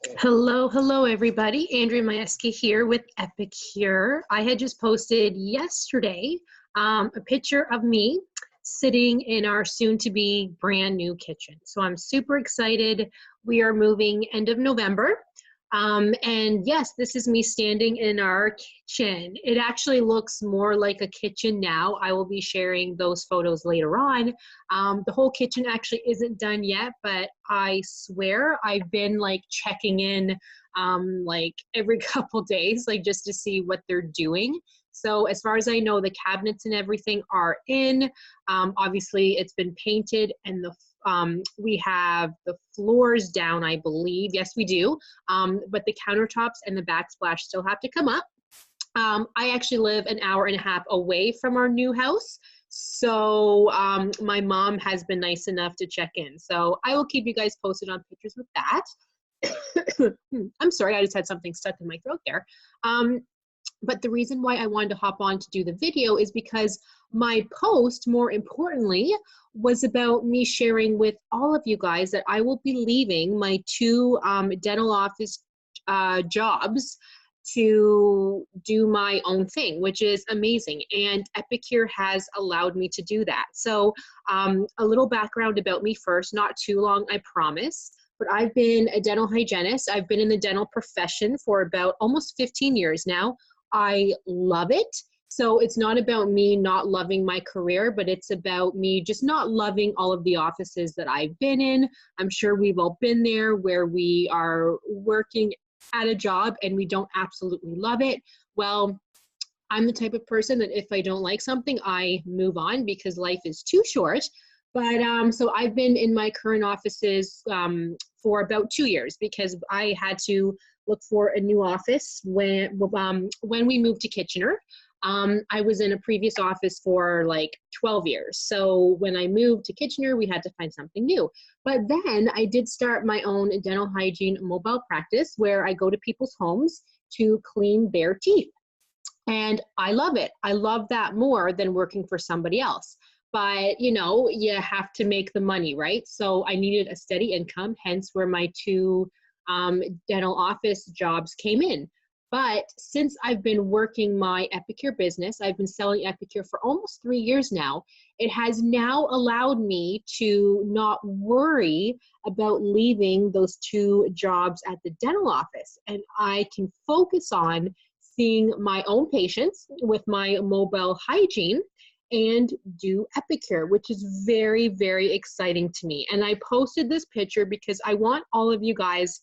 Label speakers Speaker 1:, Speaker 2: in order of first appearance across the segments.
Speaker 1: Hello, everybody. Andrea Majewski here with Epicure. I had just posted yesterday a picture of me sitting in our soon-to-be brand new kitchen. So I'm super excited. We are moving end of November. And yes, this is me standing in our kitchen. It actually looks more like a kitchen now. I will be sharing those photos later on. The whole kitchen actually isn't done yet, but I swear I've been like checking in like every couple days, like just to see what they're doing. So as far as I know, the cabinets and everything are in. Obviously, it's been painted and we have the floors down, I believe. Yes, we do. But the countertops and the backsplash still have to come up. I actually live an hour and a half away from our new house. So my mom has been nice enough to check in. So I will keep you guys posted on pictures with that. I'm sorry, I just had something stuck in my throat there. But the reason why I wanted to hop on to do the video is because my post, more importantly, was about me sharing with all of you guys that I will be leaving my two dental office jobs to do my own thing, which is amazing. And Epicure has allowed me to do that. So a little background about me first, not too long, I promise. But I've been a dental hygienist. I've been in the dental profession for about almost 15 years now. I love it. So it's not about me not loving my career, but it's about me just not loving all of the offices that I've been in. I'm sure we've all been there where we are working at a job and we don't absolutely love it. Well, I'm the type of person that if I don't like something, I move on because life is too short. But so I've been in my current offices for about 2 years because I had to look for a new office when we moved to Kitchener. I was in a previous office for like 12 years. So when I moved to Kitchener, we had to find something new. But then I did start my own dental hygiene mobile practice where I go to people's homes to clean their teeth. And I love it. I love that more than working for somebody else. But, you know, you have to make the money, right? So I needed a steady income, hence where my two dental office jobs came in. But since I've been working my Epicure business, I've been selling Epicure for almost 3 years now, it has now allowed me to not worry about leaving those two jobs at the dental office. And I can focus on seeing my own patients with my mobile hygiene and do Epicure, which is very, very exciting to me. And I posted this picture because I want all of you guys,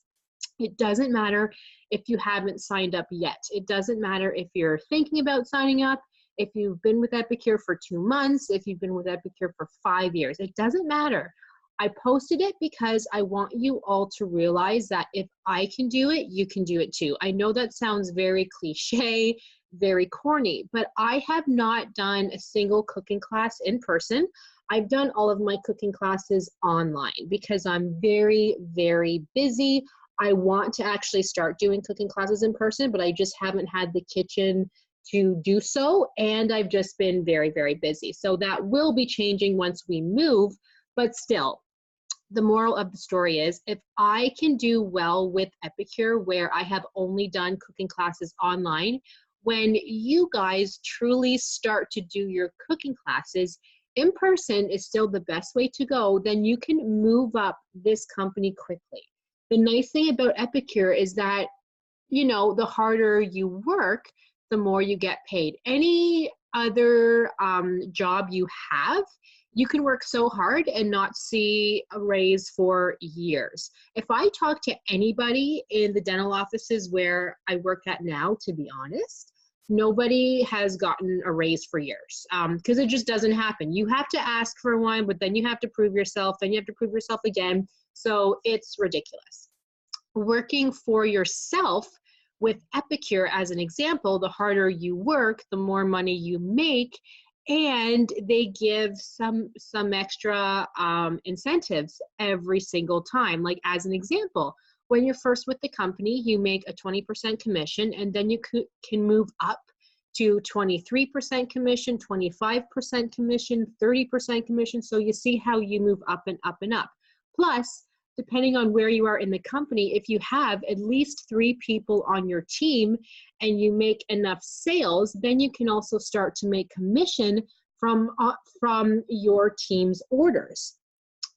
Speaker 1: it doesn't matter if you haven't signed up yet. It doesn't matter if you're thinking about signing up, if you've been with Epicure for 2 months, if you've been with Epicure for 5 years, it doesn't matter. I posted it because I want you all to realize that if I can do it, you can do it too. I know that sounds very cliche, very corny, but I have not done a single cooking class in person. I've done all of my cooking classes online because I'm very, very busy. I want to actually start doing cooking classes in person, but I just haven't had the kitchen to do so. And I've just been very, very busy. So that will be changing once we move, but still. The moral of the story is if I can do well with Epicure, where I have only done cooking classes online, when you guys truly start to do your cooking classes, in person is still the best way to go, then you can move up this company quickly. The nice thing about Epicure is that, you know, the harder you work, the more you get paid. Any other job you have, you can work so hard and not see a raise for years. If I talk to anybody in the dental offices where I work at now, to be honest, nobody has gotten a raise for years because it just doesn't happen. You have to ask for one, but then you have to prove yourself, then you have to prove yourself again. So it's ridiculous. Working for yourself with Epicure as an example, the harder you work, the more money you make, and they give some extra incentives every single time. Like as an example, when you're first with the company, you make a 20% commission, and then you can move up to 23% commission, 25% commission, 30% commission. So you see how you move up and up and up. Plus, depending on where you are in the company, if you have at least 3 people on your team and you make enough sales, then you can also start to make commission from your team's orders.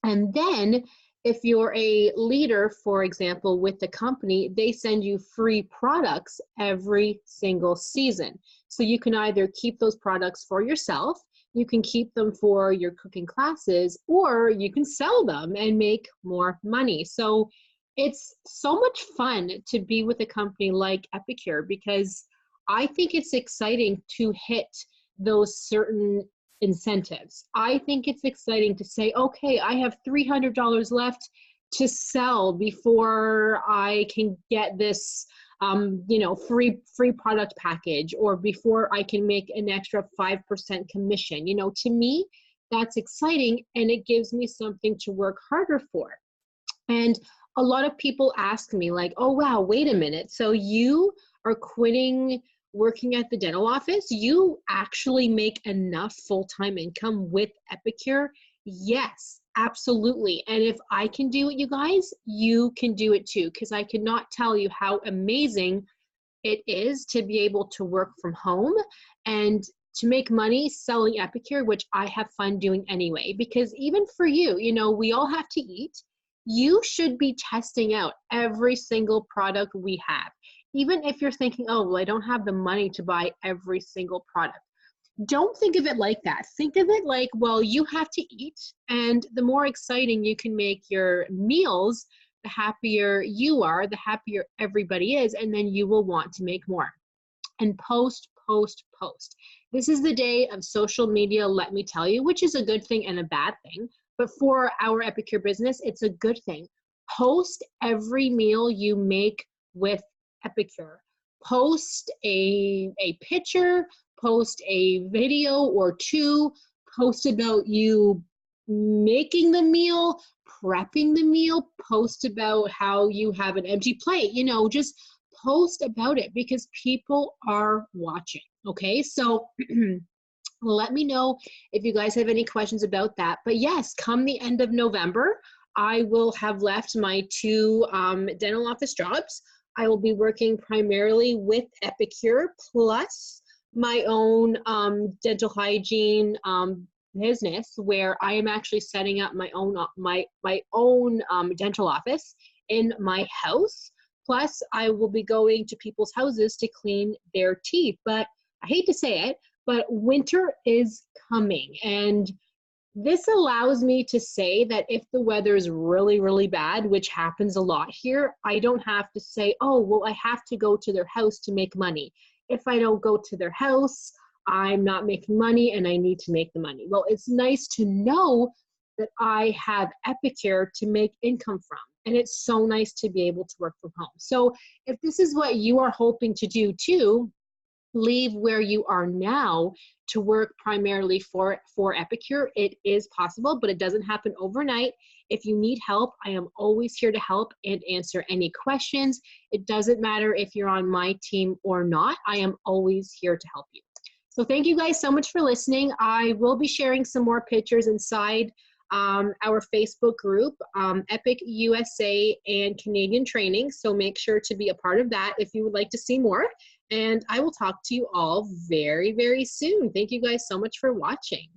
Speaker 1: And then if you're a leader, for example, with the company, they send you free products every single season. So you can either keep those products for yourself, you can keep them for your cooking classes, or you can sell them and make more money. So it's so much fun to be with a company like Epicure, because I think it's exciting to hit those certain incentives. I think it's exciting to say, okay, I have $300 left to sell before I can get this free product package, or before I can make an extra 5% commission. To me, that's exciting, and it gives me something to work harder for. And a lot of people ask me like, oh wow, wait a minute, so you are quitting working at the dental office? You actually make enough full-time income with Epicure? Yes, absolutely. And if I can do it, you guys, you can do it too, because I cannot tell you how amazing it is to be able to work from home and to make money selling Epicure, which I have fun doing anyway. Because even for you, we all have to eat. You should be testing out every single product we have. Even if you're thinking, oh, well, I don't have the money to buy every single product. Don't think of it like that. Think of it like, well, you have to eat, and the more exciting you can make your meals, the happier you are, the happier everybody is, and then you will want to make more. And post, post, post. This is the day of social media, let me tell you, which is a good thing and a bad thing. But for our Epicure business, it's a good thing. Post every meal you make with Epicure. Post a picture, post a video or 2, post about you making the meal, prepping the meal, post about how you have an empty plate, just post about it, because people are watching, okay? So let me know if you guys have any questions about that. But yes, come the end of November, I will have left my 2 dental office jobs. I will be working primarily with Epicure, plus my own dental hygiene business, where I am actually setting up my own dental office in my house. Plus, I will be going to people's houses to clean their teeth. But I hate to say it, but winter is coming, and this allows me to say that if the weather is really, really bad, which happens a lot here, I don't have to say, oh, well, I have to go to their house to make money. If I don't go to their house, I'm not making money and I need to make the money. Well, it's nice to know that I have Epicure to make income from. And it's so nice to be able to work from home. So if this is what you are hoping to do too, leave where you are now to work primarily for Epicure. It is possible, but it doesn't happen overnight. If you need help, I am always here to help and answer any questions. It doesn't matter if you're on my team or not. I am always here to help you. So thank you guys so much for listening. I will be sharing some more pictures inside our Facebook group, Epic USA and Canadian Training. So make sure to be a part of that if you would like to see more. And I will talk to you all very, very soon. Thank you guys so much for watching.